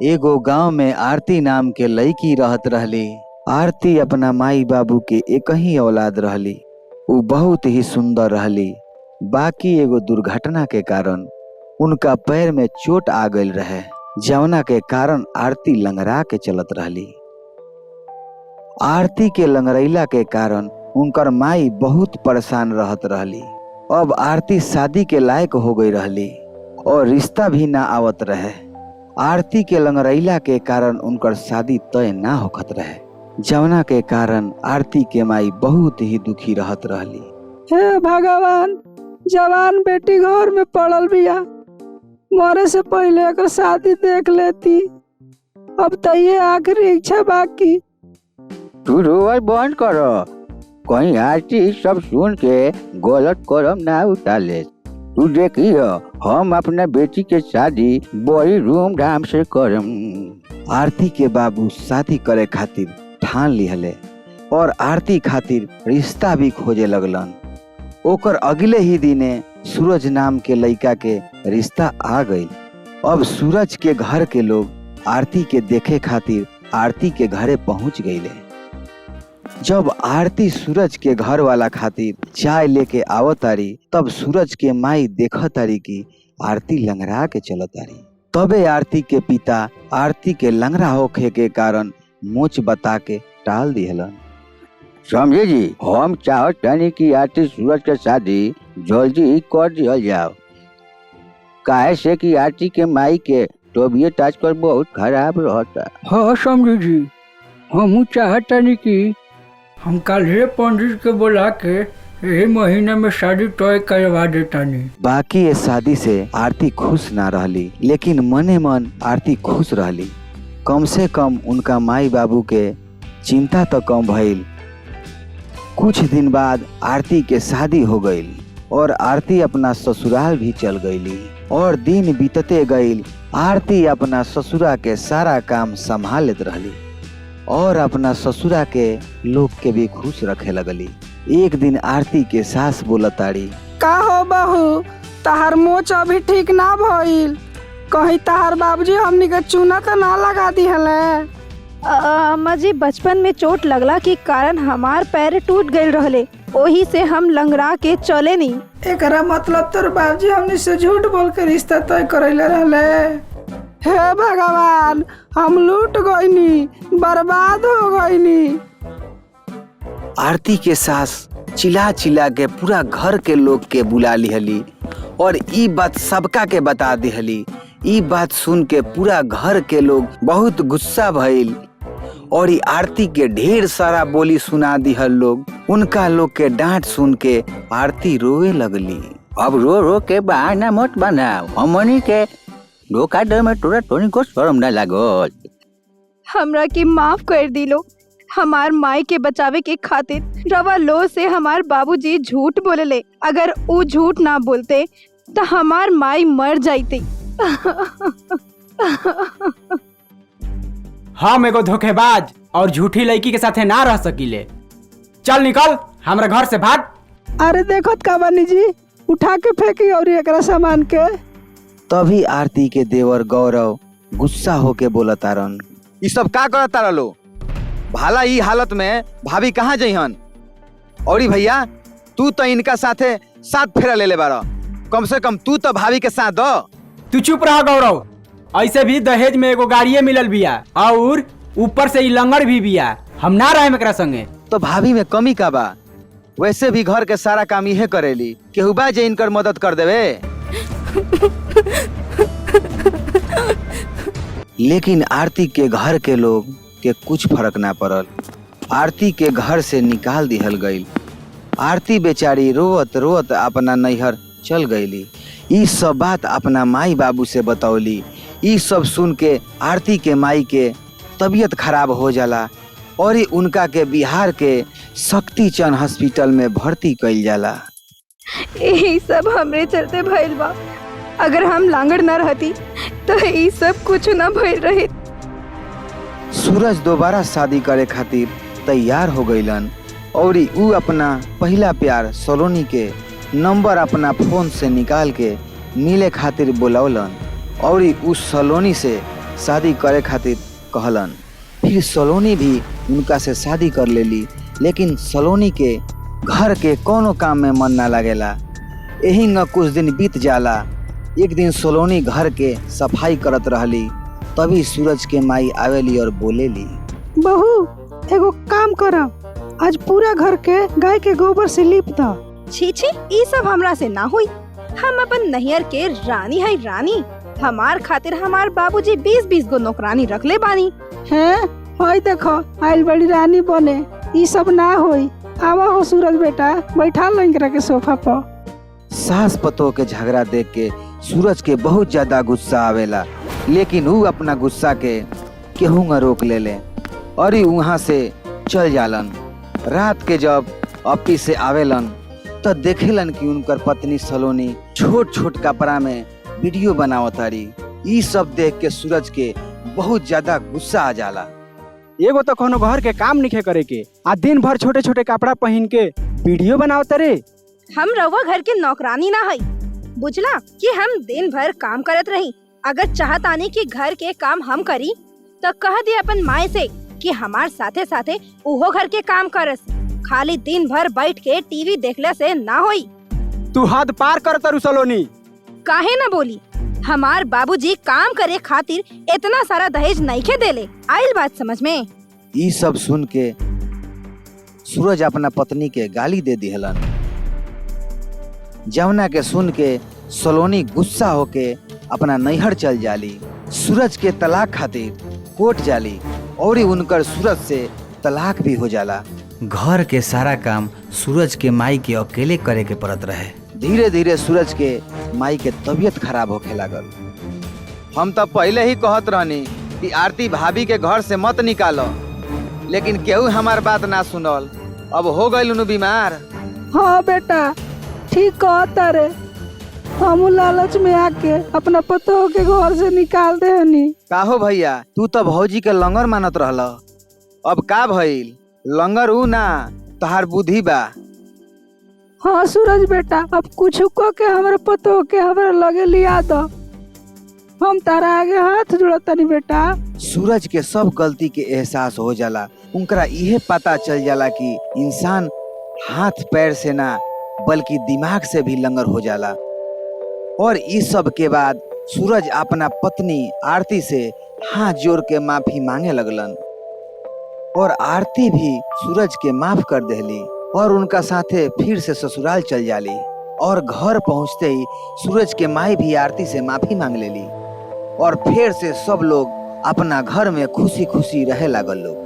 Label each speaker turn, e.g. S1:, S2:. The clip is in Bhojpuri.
S1: एगो गांव में आरती नाम के लड़की रहत रहली। आरती अपना माई बाबू के एक ही औलाद रहली। उ बहुत ही सुंदर रहली। बाकी एगो दुर्घटना के कारण उनका पैर में चोट आ गई रहे, जवना के कारण आरती लंगड़ा के चलत रहली। आरती के लंगड़ैला के कारण उनकर माई बहुत परेशान रहत रहली। अब आरती शादी के लायक हो गई रहली और रिश्ता भी ना आवत रहे। आरती के लंगड़ैला के कारण उनकर शादी तय ना होखत रहे, जवना के कारण आरती के माई बहुत ही दुखी रहत रहली।
S2: हे भगवान, जवान बेटी घर में पड़ल बिया, मरे से पहले एकर शादी देख लेती। अब तो ये आखिरी इच्छा बाकी।
S3: तू रोवल बंद करो, कहीं आरती सब सुन के गलत कदम ना उठाले। तू देखियो हम अपना बेटी के शादी बड़ी धूमधाम से करम।
S1: आरती के बाबू शादी करे खातिर ठान लिहले और आरती खातिर रिश्ता भी खोजे लगलन। ओकर अगले ही दिने सूरज नाम के लड़का के रिश्ता आ गई। अब सूरज के घर के लोग आरती के देखे खातिर आरती के घरे पहुंच गईले। जब आरती सूरज के घर वाला खातिर चाय लेके आवतारी, तब सूरज के माई देखतारी कि आरती लंगड़ा के चलतारी। तबे आरती के पिता आरती के लंगड़ा होखे के कारण मोच बता के टाल दिहलन।
S3: समझे जी, हम चाहत नहीं कि आरती सूरज के शादी जल्दी कर दिया जाओ, काहे से कि आरती के माई के तबीयत आजकल बहुत खराब रहता।
S2: हाँ समझी जी, हम चाहता नहीं कि हम कल पंडित के बुला के यही महीने में शादी तय करवा देता नहीं।
S1: बाकी ये शादी से आरती खुश ना रहली, लेकिन मने मन आरती खुश रहली। कम से कम उनका माई बाबू के चिंता तो कम भइल। कुछ दिन बाद आरती के शादी हो गई और आरती अपना ससुराल भी चल गईली। और दिन बीतते गईल, आरती अपना ससुरा के सारा काम संभाल लेत रहली और अपना ससुरा के लोग के भी खुश रखे लगली। एक दिन आरती के सास बोलताड़ी,
S2: का हो बहू, तहार मोच अभी ठीक ना भइल, कहीं तहार बाबूजी हमनी के चूना तो ना लगा दिहले।
S4: अम्मा जी, बचपन में चोट लगला के कारण हमार पैर टूट गए रहले, ओही से हम लंगड़ा के चले नहीं।
S2: एकरा मतलब तोर बाबूजी हमनी से झूठ बोल के रिश्ता तय करैले रहले। हे भगवान, हम लूट गईनी, बर्बाद हो गईनी।
S1: आरती के सास चिल्ला चिल्ला के पूरा घर के लोग के बुला लिहली और ई बात सबका के बता दिहली। ई बात सुन के पूरा घर के लोग बहुत गुस्सा भइल और ई आरती के ढेर सारा बोली सुना दिहल लोग। उनका लोग के डांट सुन के आरती रोए लगली।
S3: अब रो रो के बहाना मत बनाओ, हमनी के धोखा दे में तोरा तोनी को शर्म ना लागल।
S4: हमरा के माफ कर दिलो। हमार माई के बचावे के खातिर रवा लो से हमार बाबूजी झूठ बोलेले। अगर वो झूठ ना बोलते तो हमार माई मर जाती।
S5: हम एगो धोखेबाज और झूठी लड़की के साथे ना रह सकीले। चल निकल हमरा घर से भाग।
S2: अरे देखत का बानी जी, उठा के फेंकी और एकरा सामान के।
S1: तभी आरती के देवर गौरव गुस्सा होके बोलतारन,
S6: ई सब का करता लो? भाला ई हालत में भाभी कहाँ जइहन? औरी भैया, तू तो इनका साथे साथ फेरा ले ले बारा, कम से कम तू तो भाभी के साथ दो।
S5: तू चुप रह गौरव, ऐसे भी दहेज में एगो गाड़िए मिलल बिया और ऊपर से ई लंगड़ भी बिया। हम ना रहे एकरा संगे।
S6: तो भाभी में कमी का बा? वैसे भी घर के सारा काम इहे करेली, केहू बा जे इनकर मदद कर देवे।
S1: लेकिन आरती के घर के लोग के कुछ फर्क ना पड़ल। आरती के घर से निकाल दिहल गई। आरती बेचारी रोवत रोवत अपना नैहर चल गईली। ई सब बात अपना माई बाबू से बतौली। ई सब सुन के आरती के माई के तबीयत खराब हो जाला और उनका के बिहार के शक्ति चंद हॉस्पिटल में भर्ती कइल जाला।
S4: यही सब हमरे चलते भइल बा। अगर हम लांगड़ न रहती तो ये सब कुछ न भइल रहे।
S1: सूरज दोबारा शादी करे खातिर तैयार हो गईलन और ऊ अपना पहला प्यार सलोनी के नंबर अपना फोन से निकाल के मिले खातिर बुलौलन और उस सलोनी से शादी करे खातिर कहलन। फिर सलोनी भी उनका से शादी कर लेली, लेकिन सलोनी के घर के कोनो काम में मन ना लगेला। यही न कुछ दिन बीत जाला। एक दिन सलोनी घर के सफाई करत रहली, तभी सूरज के माई आवेली और बोलेली,
S2: बहू एगो काम कर, आज पूरा घर के गाय के गोबर से लीप द।
S4: छी छी, ई सब हमरा से ना हुई। हम अपन नैहर के रानी है रानी। हमार खातिर हमार बाबूजी 20-20 गो नौकरानी रख ले बानी।
S2: हैं होई देखो आइल बड़ी रानी बने, ई सब ना होई। आवा हो सूरज बेटा, बैठा लंगरा के सोफा पर।
S1: सास पतोह के झगड़ा देख के सूरज के बहुत ज्यादा गुस्सा आवेला, लेकिन वो अपना गुस्सा के केहू न रोक लेले और वहाँ से चल जालन। रात के जब ऑफिस से आवेलन तो देखेलन कि उनकर पत्नी सलोनी छोट छोट कपड़ा में वीडियो बनावतारी। ई सब देख के सूरज के बहुत ज्यादा गुस्सा आ जाला।
S5: एगो तो कोनो घर के काम नहीं करे के, आ दिन भर छोटे छोटे कपड़ा पहन के वीडियो बनावत रे।
S4: हम रउआ घर के नौकरानी ना है, बुझला कि हम दिन भर काम करत रही। अगर चाहतानी कि घर के काम हम करी तो कह दे अपन माए से कि हमार साथे साथे उहो घर के काम करस। खाली दिन भर बैठ के टीवी देखले से ना होई।
S5: तू हद पार कर तरु सलोनी।
S4: काहे ना बोली, हमार बाबूजी काम करे खातिर इतना सारा दहेज नहीं के देले। आइल बात समझ में।
S1: ई सब सुन के सूरज अपना पत्नी के गाली दे दिहलन, जवना के सुन के सलोनी गुस्सा होके अपना नैहर चल जाली। सूरज के तलाक खातिर कोर्ट जाली और उनकर सूरज से तलाक भी हो जाला। घर के सारा काम सूरज के माई के अकेले करे के पड़त रहे। धीरे धीरे सूरज के माई के तबीयत खराब होखे लागल।
S6: हम तो पहले ही कहत रहनी कि आरती भाभी के घर से मत निकालो, लेकिन केहू हमार बात ना सुनल। अब हो गइल उनु बीमार।
S2: हाँ बेटा ठीक कहता रे, हम लालच में आके अपना पतोह के घर से निकाल दे हनी।
S1: काहो भैया, तू तो भौजी के लंगर मानत रहल, अब का भइल? लंगर ऊ ना तहार बुद्धि बा।
S2: हाँ सूरज बेटा, अब कुछ को के हमारे पतोह के हमारे लगे लिया दो, हम तारा आगे हाथ जोड़तनी बेटा।
S1: सूरज के सब गलती के एहसास हो जाला। उनकरा इहे पता चल जाला कि इंसान हाथ पैर से ना बल्कि दिमाग से भी लंगर हो जाला। और इस सब के बाद सूरज अपना पत्नी आरती से हाथ जोड़ के माफी मांगे लगलन और आरती भी सूरज के माफ कर देली और उनका साथे फिर से ससुराल चल जाली। और घर पहुंचते ही सूरज के माई भी आरती से माफी मांग लेली और फिर से सब लोग अपना घर में खुशी खुशी रहे लागल लोग।